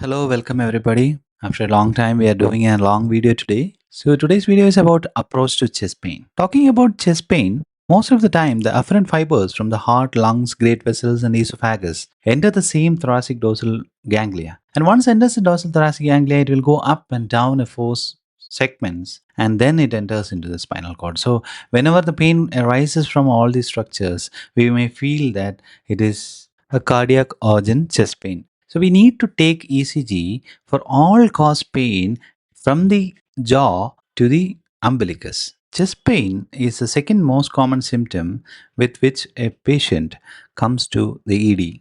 Hello, welcome everybody. After a long time, we are doing a long video today. So today's video is about approach to chest pain. Talking about chest pain, most of the time, the afferent fibers from the heart, lungs, great vessels, and esophagus enter the same thoracic dorsal ganglia. And once enters the dorsal thoracic ganglia, it will go up and down a four segments, and then it enters into the spinal cord. So whenever the pain arises from all these structures, we may feel that it is a cardiac organ chest pain. So we need to take ECG for all cause pain from the jaw to the umbilicus. Chest pain is the second most common symptom with which a patient comes to the ED.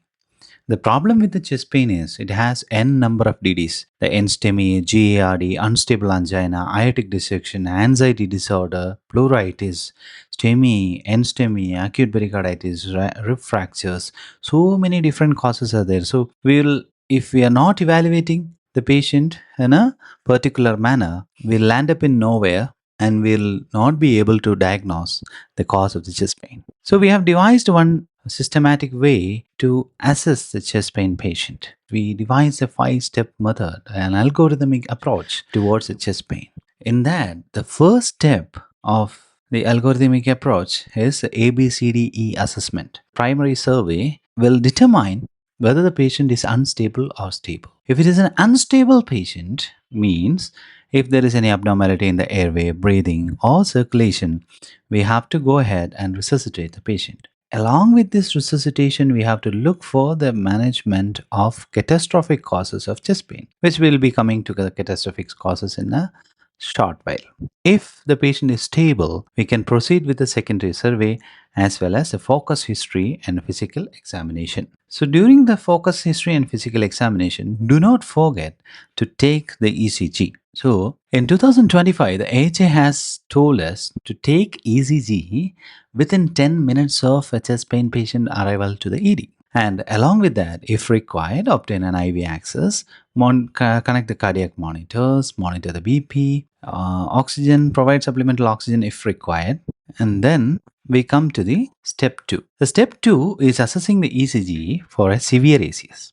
The problem with the chest pain is it has n number of DDs. The NSTEMI, GARD, unstable angina, aortic dissection, anxiety disorder, pleuritis, STEMI, NSTEMI, acute pericarditis, rib fractures. So many different causes are there. So if we are not evaluating the patient in a particular manner, we'll land up in nowhere and we'll not be able to diagnose the cause of the chest pain. So we have devised one systematic way to assess the chest pain patient. We devised a 5-step method, an algorithmic approach towards the chest pain. In that, the first step of the algorithmic approach is the ABCDE assessment. Primary survey will determine whether the patient is unstable or stable. If it is an unstable patient, means if there is any abnormality in the airway, breathing, or circulation, we have to go ahead and resuscitate the patient. Along with this resuscitation, we have to look for the management of catastrophic causes of chest pain, which will be coming to the catastrophic causes in a short while. If the patient is stable, we can proceed with the secondary survey as well as a focus history and physical examination. So during the focus history and physical examination, do not forget to take the ECG. So in 2025, the AHA has told us to take ECG within 10 minutes of a chest pain patient arrival to the ED. And along with that, if required, obtain an IV access, connect the cardiac monitors, monitor the BP, oxygen, provide supplemental oxygen if required. And then we come to the step 2. The step 2 is assessing the ECG for a severe ACS.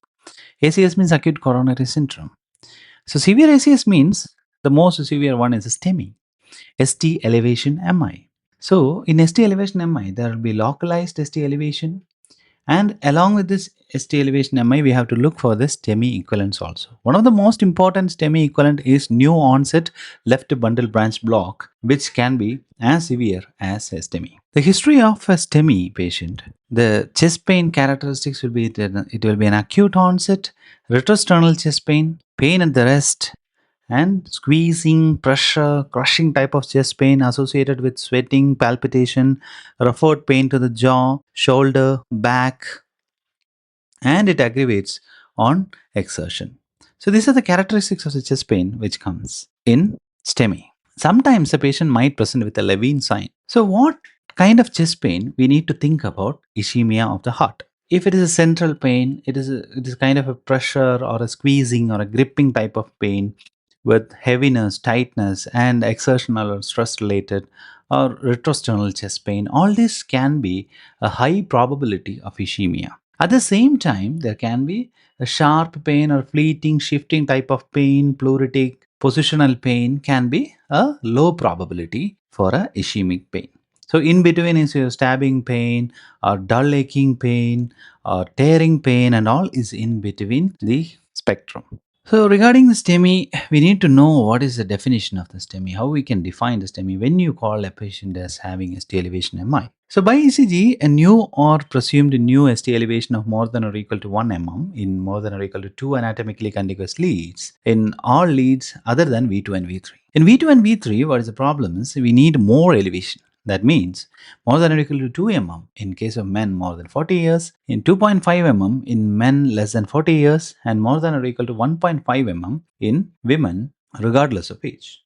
ACS means acute coronary syndrome. So severe ACS means the most severe one is STEMI, ST elevation MI. So in ST elevation MI, there will be localized ST elevation, and along with this ST elevation MI, we have to look for the STEMI equivalents also. One of the most important STEMI equivalent is new onset left bundle branch block, which can be as severe as a STEMI. The history of a STEMI patient, the chest pain characteristics will be it will be an acute onset, retrosternal chest pain at the rest, and squeezing, pressure, crushing type of chest pain associated with sweating, palpitation, referred pain to the jaw, shoulder, back, and it aggravates on exertion. So these are the characteristics of the chest pain which comes in STEMI. Sometimes the patient might present with a Levine sign. So what kind of chest pain we need to think about ischemia of the heart? If it is a central pain, it is kind of a pressure or a squeezing or a gripping type of pain with heaviness, tightness, and exertional or stress related or retrosternal chest pain. All this can be a high probability of ischemia. At the same time, there can be a sharp pain or fleeting, shifting type of pain, pleuritic, positional pain can be a low probability for a ischemic pain. So in between is your stabbing pain or dull aching pain or tearing pain, and all is in between the spectrum. So regarding the STEMI, we need to know what is the definition of the STEMI, how we can define the STEMI when you call a patient as having ST elevation MI. So by ECG, a new or presumed new ST elevation of more than or equal to 1 mm in more than or equal to 2 anatomically contiguous leads in all leads other than V2 and V3. In V2 and V3, what is the problem is we need more elevation. That means more than or equal to 2 mm in case of men more than 40 years, in 2.5 mm in men less than 40 years, and more than or equal to 1.5 mm in women regardless of age.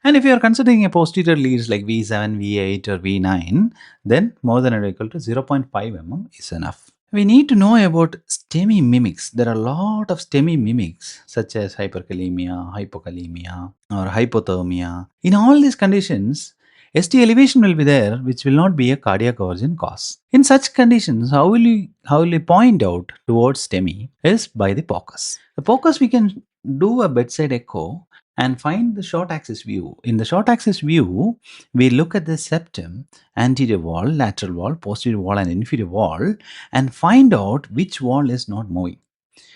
And if you are considering a posterior leads like V7, V8 or V9, then more than or equal to 0.5 mm is enough. We need to know about STEMI mimics. There are a lot of STEMI mimics such as hyperkalemia, hypokalemia or hypothermia. In all these conditions, ST elevation will be there, which will not be a cardiac origin cause. In such conditions, how will you point out towards STEMI is by the POCUS. The POCUS we can do a bedside echo and find the short axis view. In the short axis view, we look at the septum, anterior wall, lateral wall, posterior wall, and inferior wall, and find out which wall is not moving.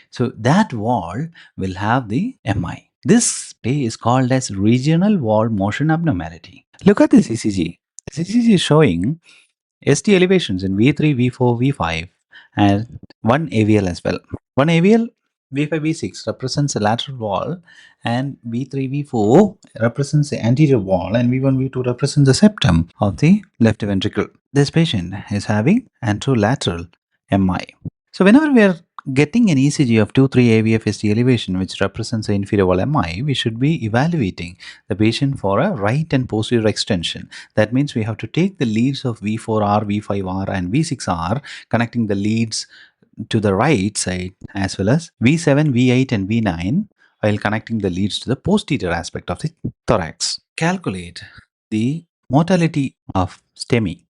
So that wall will have the MI. This is called as regional wall motion abnormality. Look at this ECG. This ECG is showing ST elevations in V3, V4, V5 and one AVL as well. One AVL V5, V6 represents the lateral wall and V3, V4 represents the anterior wall and V1, V2 represents the septum of the left ventricle. This patient is having anterolateral MI. So whenever we are getting an ECG of 2-3 AVF-ST elevation which represents the inferior wall MI, we should be evaluating the patient for a right and posterior extension. That means we have to take the leads of V4R, V5R and V6R, connecting the leads to the right side as well as V7, V8 and V9 while connecting the leads to the posterior aspect of the thorax. Calculate the mortality of STEMI.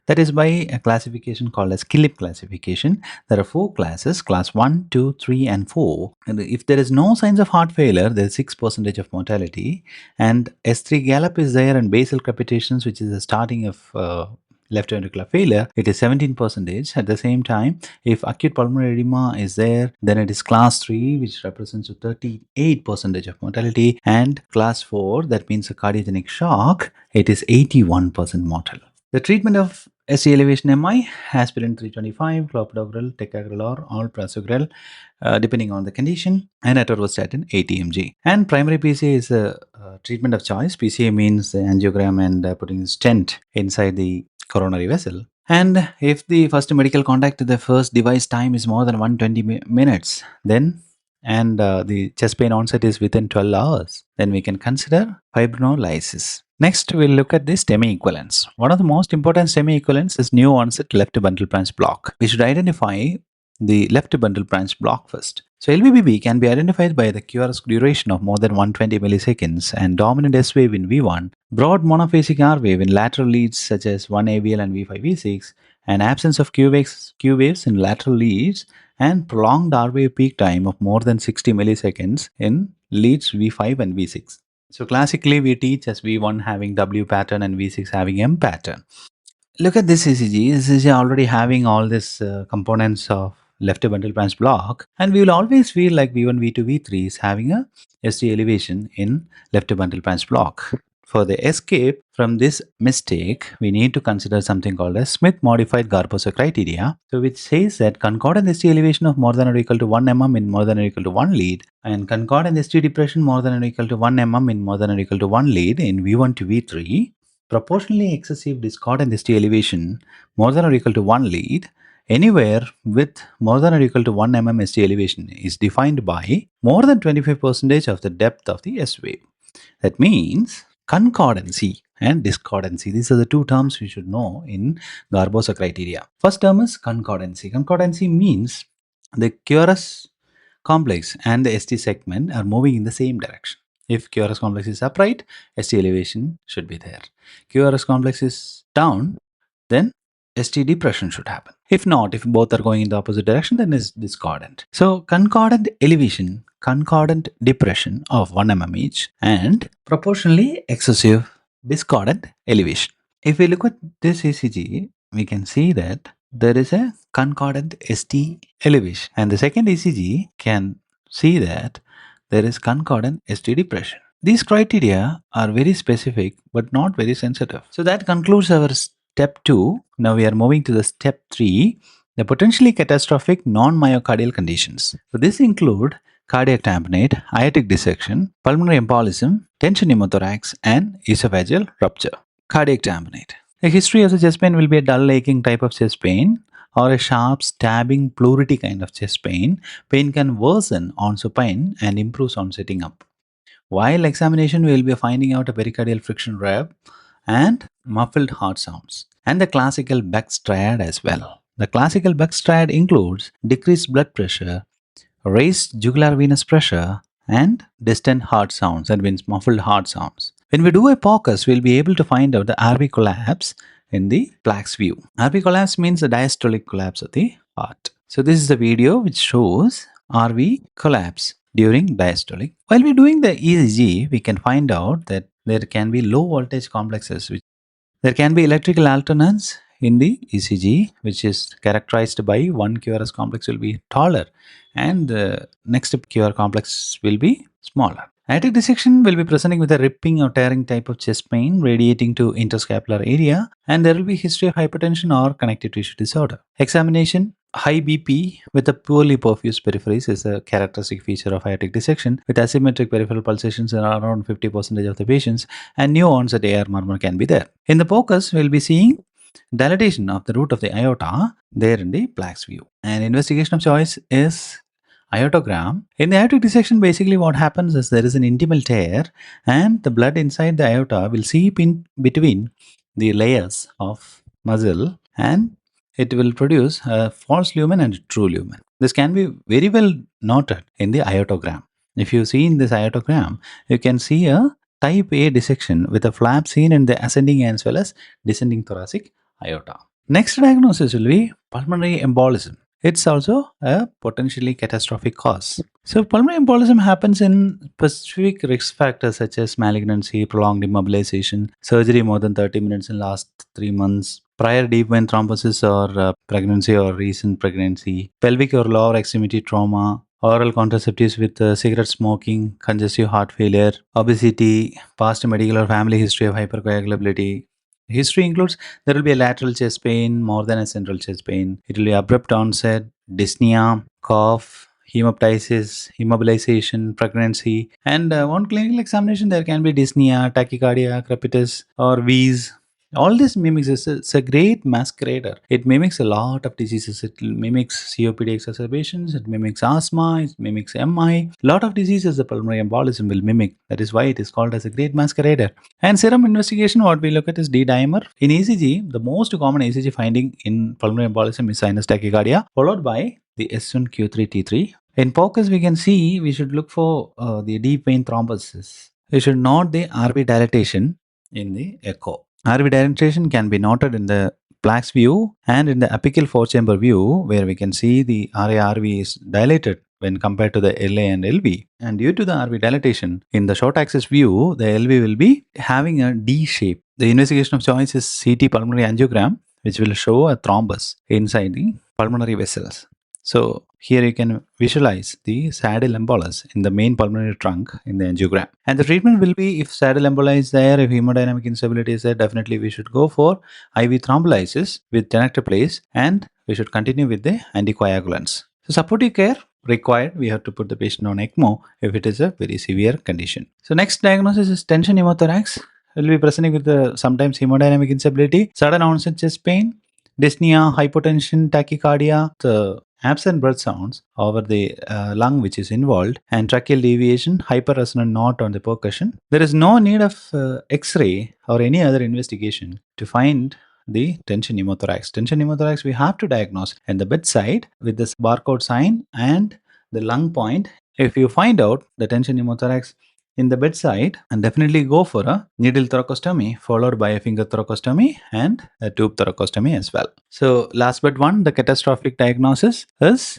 That is by a classification called as Killip classification. There are 4 classes, class 1, 2, 3 and 4. And if there is no signs of heart failure, there is 6% of mortality. And S3 gallop is there and basal crepitations, which is the starting of left ventricular failure, it is 17%. At the same time, if acute pulmonary edema is there, then it is class 3, which represents 38% of mortality. And class 4, that means a cardiogenic shock, it is 81% mortal. The treatment of ST elevation MI, aspirin 325, clopidogrel, ticagrelor, or prasugrel, depending on the condition, and atorvastatin 80 mg. And primary PCA is a treatment of choice. PCA means the angiogram and putting a stent inside the coronary vessel. And if the first medical contact to the first device time is more than 120 minutes, then the chest pain onset is within 12 hours, then we can consider fibrinolysis. Next, we'll look at the STEMI equivalence. One of the most important STEMI equivalence is new onset left bundle branch block. We should identify the left bundle branch block first. So LVBB can be identified by the QRS duration of more than 120 milliseconds and dominant S wave in V1, broad monophasic R wave in lateral leads such as 1 AVL and V5, V6, and absence of Q waves in lateral leads, and prolonged R wave peak time of more than 60 milliseconds in leads V5 and V6. So classically we teach as V1 having W pattern and V6 having M pattern. Look at this ECG. This is already having all these components of left bundle branch block, and we will always feel like V1, V2, V3 is having a ST elevation in left bundle branch block. For the escape from this mistake, we need to consider something called a Smith modified Garposa criteria, so which says that concordant ST elevation of more than or equal to 1 mm in more than or equal to 1 lead, and concordant ST depression more than or equal to 1 mm in more than or equal to 1 lead in V1 to V3. Proportionally excessive discordant ST elevation more than or equal to 1 lead anywhere with more than or equal to 1 mm ST elevation is defined by more than 25% of the depth of the S wave. That means concordancy and discordancy. These are the 2 terms we should know in Garposa criteria. First term is concordancy. Concordancy means the QRS complex and the ST segment are moving in the same direction. If QRS complex is upright, ST elevation should be there. QRS complex is down, then ST depression should happen. If not, if both are going in the opposite direction, then it's discordant. So concordant elevation, concordant depression of 1 mm each, and proportionally excessive discordant elevation. If we look at this ECG, we can see that there is a concordant ST elevation, and the second ECG can see that there is concordant ST depression. These criteria are very specific but not very sensitive. So that concludes our step 2. Now we are moving to the step 3, the potentially catastrophic non-myocardial conditions. So this include cardiac tamponade, aortic dissection, pulmonary embolism, tension pneumothorax, and esophageal rupture. Cardiac tamponade. The history of the chest pain will be a dull aching type of chest pain or a sharp stabbing pleurisy kind of chest pain. Pain can worsen on supine and improves on sitting up. While examination, we will be finding out a pericardial friction rev and muffled heart sounds, and the classical Beck's triad as well. The classical Beck's triad includes decreased blood pressure, raised jugular venous pressure, and distant heart sounds, that means muffled heart sounds. When we do a POCUS, we'll be able to find out the RV collapse in the plaques view. RV collapse means the diastolic collapse of the heart. So this is the video which shows RV collapse during diastolic. While we're doing the ECG, we can find out that there can be low voltage complexes. There can be electrical alternance in the ECG, which is characterized by one QRS complex will be taller and the next QR complex will be smaller. Aortic dissection will be presenting with a ripping or tearing type of chest pain radiating to interscapular area, and there will be history of hypertension or connective tissue disorder. Examination: high BP with a poorly perfused peripheries is a characteristic feature of aortic dissection, with asymmetric peripheral pulsations in around 50% of the patients, and new onset AR murmur can be there. In the POCUS, we'll be seeing dilatation of the root of the aorta there in the plaques view. And investigation of choice is aortogram. In the aortic dissection, basically what happens is there is an intimal tear and the blood inside the aorta will seep in between the layers of muscle and it will produce a false lumen and a true lumen. This can be very well noted in the aortogram. If you see in this aortogram, you can see a type A dissection with a flap seen in the ascending as well as descending thoracic aorta. Next diagnosis will be pulmonary embolism. It's also a potentially catastrophic cause. So pulmonary embolism happens in specific risk factors such as malignancy, prolonged immobilization, surgery more than 30 minutes in last 3 months, prior deep vein thrombosis or pregnancy or recent pregnancy, pelvic or lower extremity trauma, oral contraceptives with cigarette smoking, congestive heart failure, obesity, past medical or family history of hypercoagulability. History includes there will be a lateral chest pain more than a central chest pain. It will be abrupt onset, dyspnea, cough, hemoptysis, immobilization, pregnancy, and on clinical examination there can be dyspnea, tachycardia, crepitus, or wheeze. All this mimics it's a great masquerader. It mimics a lot of diseases. It mimics COPD exacerbations, it mimics asthma, it mimics MI. Lot of diseases the pulmonary embolism will mimic. That is why it is called as a great masquerader. And serum investigation, what we look at is D-dimer. In ECG, the most common ECG finding in pulmonary embolism is sinus tachycardia, followed by the S1Q3T3. In POCUS, we can see we should look for the deep vein thrombosis. We should note the RV dilatation in the echo. RV dilatation can be noted in the plaques view and in the apical four-chamber view, where we can see the RA-RV is dilated when compared to the LA and LV. And due to the RV dilatation, in the short axis view, the LV will be having a D shape. The investigation of choice is CT pulmonary angiogram, which will show a thrombus inside the pulmonary vessels. So here you can visualize the saddle embolus in the main pulmonary trunk in the angiogram. And the treatment will be, if saddle emboli is there, if hemodynamic instability is there, definitely we should go for IV thrombolysis with tenecteplase and we should continue with the anticoagulants. So supportive care required, we have to put the patient on ECMO if it is a very severe condition. So next diagnosis is tension pneumothorax. Will be presenting with sometimes hemodynamic instability, sudden onset chest pain, dyspnea, hypotension, tachycardia, the absent breath sounds over the lung which is involved, and tracheal deviation, hyperresonant knot on the percussion. There is no need of X-ray or any other investigation to find the tension pneumothorax. Tension pneumothorax we have to diagnose at the bedside with this barcode sign and the lung point. If you find out the tension pneumothorax in the bedside, and definitely go for a needle thoracostomy followed by a finger thoracostomy and a tube thoracostomy as well. So last but one, the catastrophic diagnosis is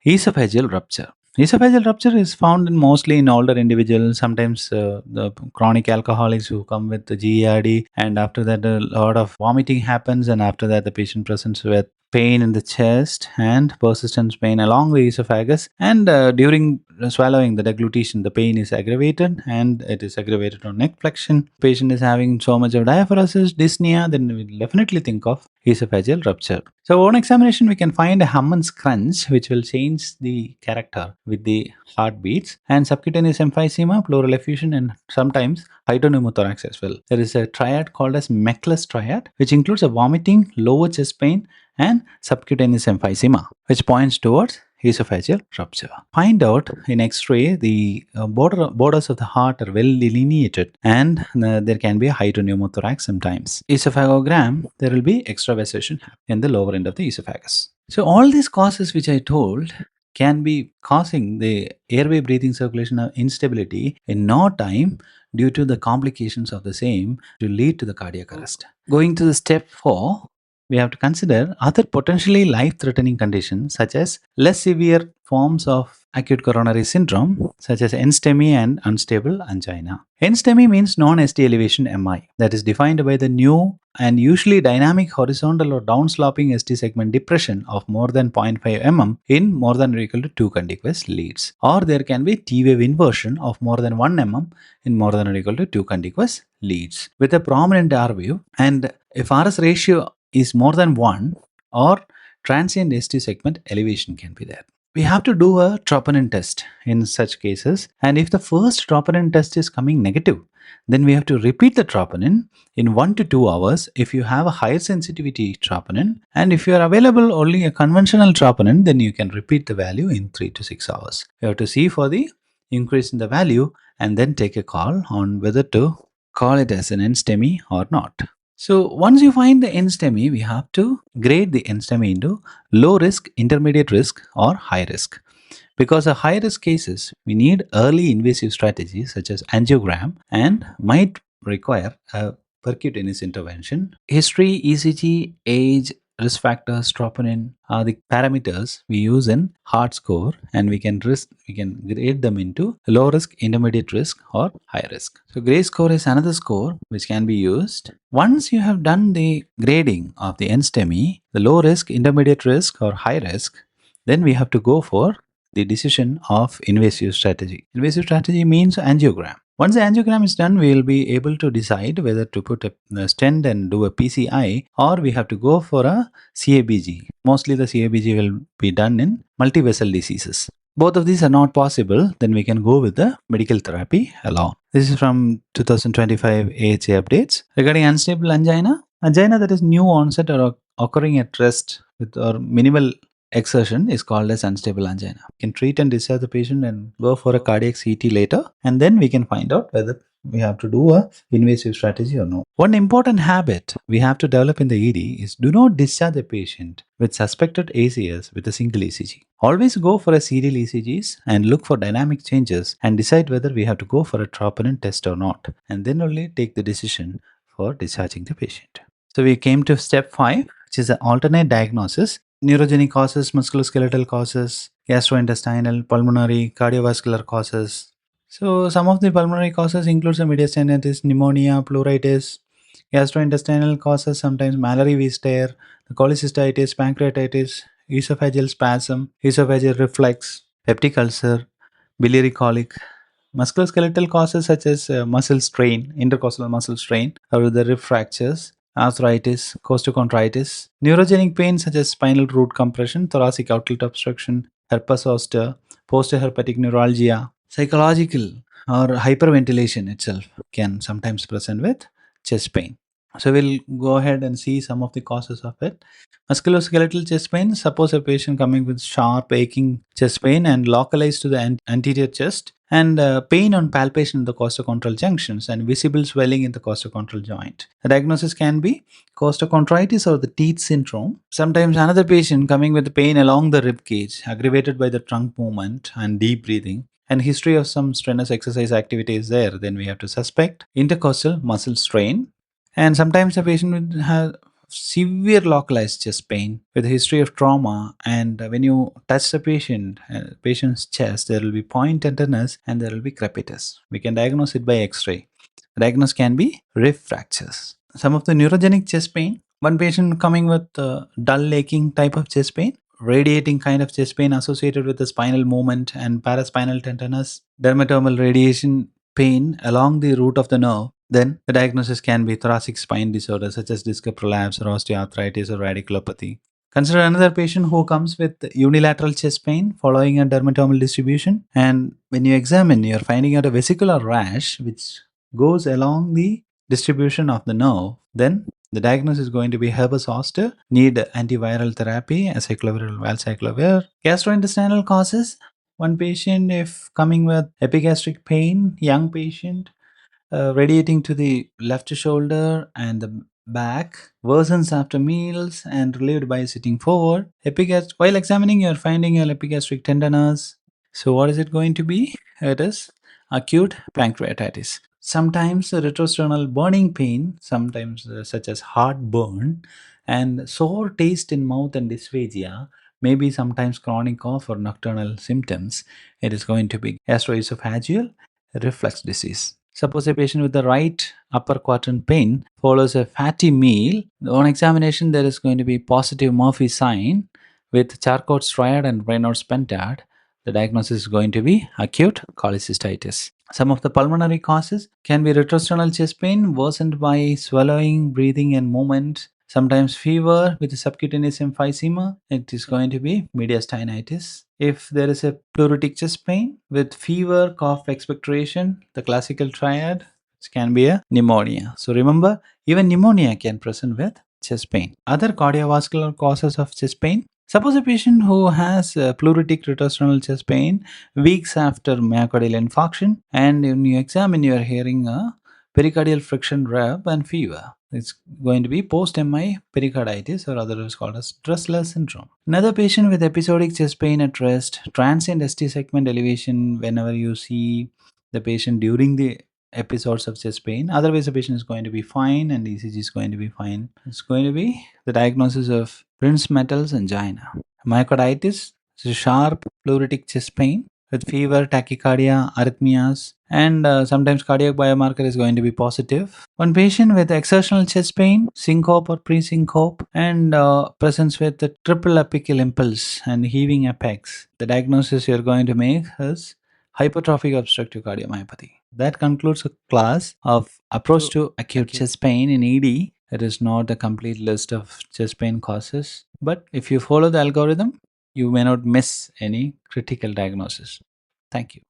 esophageal rupture. Esophageal rupture is found mostly in older individuals, sometimes the chronic alcoholics who come with the GERD, and after that a lot of vomiting happens, and after that the patient presents with pain in the chest and persistent pain along the esophagus, and during swallowing the deglutition the pain is aggravated and it is aggravated on neck flexion. Patient is having so much of diaphoresis, dyspnea, then we will definitely think of esophageal rupture. So on examination we can find a hum and scrunch which will change the character with the heartbeats, and subcutaneous emphysema, pleural effusion, and sometimes hydropneumothorax as well. There is a triad called as Meckless triad which includes a vomiting, lower chest pain and subcutaneous emphysema, which points towards esophageal rupture. Find out in X-ray the borders of the heart are well delineated, and there can be a hydropneumothorax sometimes. Esophagogram, there will be extravasation in the lower end of the esophagus. So all these causes which I told can be causing the airway breathing circulation instability in no time due to the complications of the same to lead to the cardiac arrest. Going to the step 4, we have to consider other potentially life threatening conditions such as less severe forms of acute coronary syndrome such as NSTEMI and unstable angina. NSTEMI means non-ST elevation MI, that is defined by the new and usually dynamic horizontal or downsloping ST segment depression of more than 0.5 mm in more than or equal to 2 contiguous leads. Or there can be T-wave inversion of more than 1 mm in more than or equal to 2 contiguous leads with a prominent R wave, and if RS ratio is more than 1 or transient ST segment elevation can be there. We have to do a troponin test in such cases, and if the first troponin test is coming negative, then we have to repeat the troponin in 1 to 2 hours if you have a higher sensitivity troponin, and if you are available only a conventional troponin, then you can repeat the value in 3 to 6 hours. You have to see for the increase in the value and then take a call on whether to call it as an NSTEMI or not. So once you find the NSTEMI, we have to grade the NSTEMI into low risk, intermediate risk or high risk. Because of high risk cases, we need early invasive strategies such as angiogram and might require a percutaneous intervention. History, ECG, age, risk factors, troponin are the parameters we use in heart score, and we can grade them into low risk, intermediate risk or high risk. So gray score is another score which can be used. Once you have done the grading of the NSTEMI, the low risk, intermediate risk or high risk, then we have to go for the decision of invasive strategy. Invasive strategy means angiogram. Once the angiogram is done, we will be able to decide whether to put a stent and do a PCI, or we have to go for a CABG. Mostly the CABG will be done in multivessel diseases. Both of these are not possible, then we can go with the medical therapy alone. This is from 2025 AHA updates. Regarding unstable angina, angina that is new onset or occurring at rest with or minimal exertion is called as unstable angina. We can treat and discharge the patient and go for a cardiac CT later, and then we can find out whether we have to do a invasive strategy or no. One important habit we have to develop in the ED is do not discharge a patient with suspected ACS with a single ECG. Always go for a serial ECGs and look for dynamic changes and decide whether we have to go for a troponin test or not, and then only take the decision for discharging the patient. So we came to step 5, which is an alternate diagnosis. Neurogenic causes, musculoskeletal causes, gastrointestinal, pulmonary, cardiovascular causes. So some of the pulmonary causes include some mediastinitis, pneumonia, pleuritis. Gastrointestinal causes sometimes Mallory Weiss-Stare, the cholecystitis, pancreatitis, esophageal spasm, esophageal reflux, peptic ulcer, biliary colic. Musculoskeletal causes such as muscle strain, intercostal muscle strain, or the rib fractures, arthritis, costochondritis. Neurogenic pain such as spinal root compression, thoracic outlet obstruction, herpes zoster, post-herpetic neuralgia. Psychological or hyperventilation itself can sometimes present with chest pain. So we'll go ahead and see some of the causes of it. Musculoskeletal chest pain, suppose a patient coming with sharp aching chest pain and localized to the anterior chest, and pain on palpation in the costochondral junctions and visible swelling in the costochondral joint. The diagnosis can be costochondritis or the teeth syndrome. Sometimes another patient coming with pain along the rib cage, aggravated by the trunk movement and deep breathing, and history of some strenuous exercise activity is there, then we have to suspect intercostal muscle strain. And sometimes the patient will have severe localized chest pain with a history of trauma, and when you touch the patient's chest, there will be point tenderness and there will be crepitus. We can diagnose it by x-ray. The diagnosis can be rib fractures. Some of the neurogenic chest pain, one patient coming with dull aching type of chest pain, radiating kind of chest pain associated with the spinal movement and paraspinal tenderness, dermatomal radiation pain along the root of the nerve. Then the diagnosis can be thoracic spine disorder such as disc prolapse or osteoarthritis or radiculopathy. Consider another patient who comes with unilateral chest pain following a dermatomal distribution, and when you examine, you're finding out a vesicular rash which goes along the distribution of the nerve. Then the diagnosis is going to be herpes zoster, need antiviral therapy, acyclovir, valcyclovir. Gastrointestinal causes, one patient if coming with epigastric pain, young patient, radiating to the left shoulder and the back, worsens after meals, and relieved by sitting forward. While examining, you're finding your epigastric tenderness. So, what is it going to be? It is acute pancreatitis. Sometimes retrosternal burning pain, sometimes such as heartburn, and sore taste in mouth and dysphagia, maybe sometimes chronic cough or nocturnal symptoms. It is going to be gastroesophageal reflux disease. Suppose a patient with the right upper quadrant pain follows a fatty meal. On examination, there is going to be positive Murphy sign with Charcot's triad and Raynaud's pentad. The diagnosis is going to be acute cholecystitis. Some of the pulmonary causes can be retrosternal chest pain worsened by swallowing, breathing, and movement. Sometimes fever with subcutaneous emphysema. It is going to be mediastinitis. If there is a pleuritic chest pain with fever, cough, expectoration, the classical triad, it can be a pneumonia. So remember, even pneumonia can present with chest pain. Other cardiovascular causes of chest pain. Suppose a patient who has pleuritic retrosternal chest pain weeks after myocardial infarction, and when you examine, you are hearing a pericardial friction rub and fever. It's going to be post-MI pericarditis, or otherwise called as Dressler syndrome. Another patient with episodic chest pain at rest, transient ST segment elevation whenever you see the patient during the episodes of chest pain. Otherwise, the patient is going to be fine and ECG is going to be fine. It's going to be the diagnosis of Prince-Metal's angina. Myocarditis is a sharp pleuritic chest pain with fever, tachycardia, arrhythmias, and sometimes cardiac biomarker is going to be positive. One patient with exertional chest pain, syncope or pre-syncope, and presence with the triple apical impulse and heaving apex. The diagnosis you're going to make is hypertrophic obstructive cardiomyopathy. That concludes a class of approach to acute chest pain in ED. It is not a complete list of chest pain causes, but if you follow the algorithm, you may not miss any critical diagnosis. Thank you.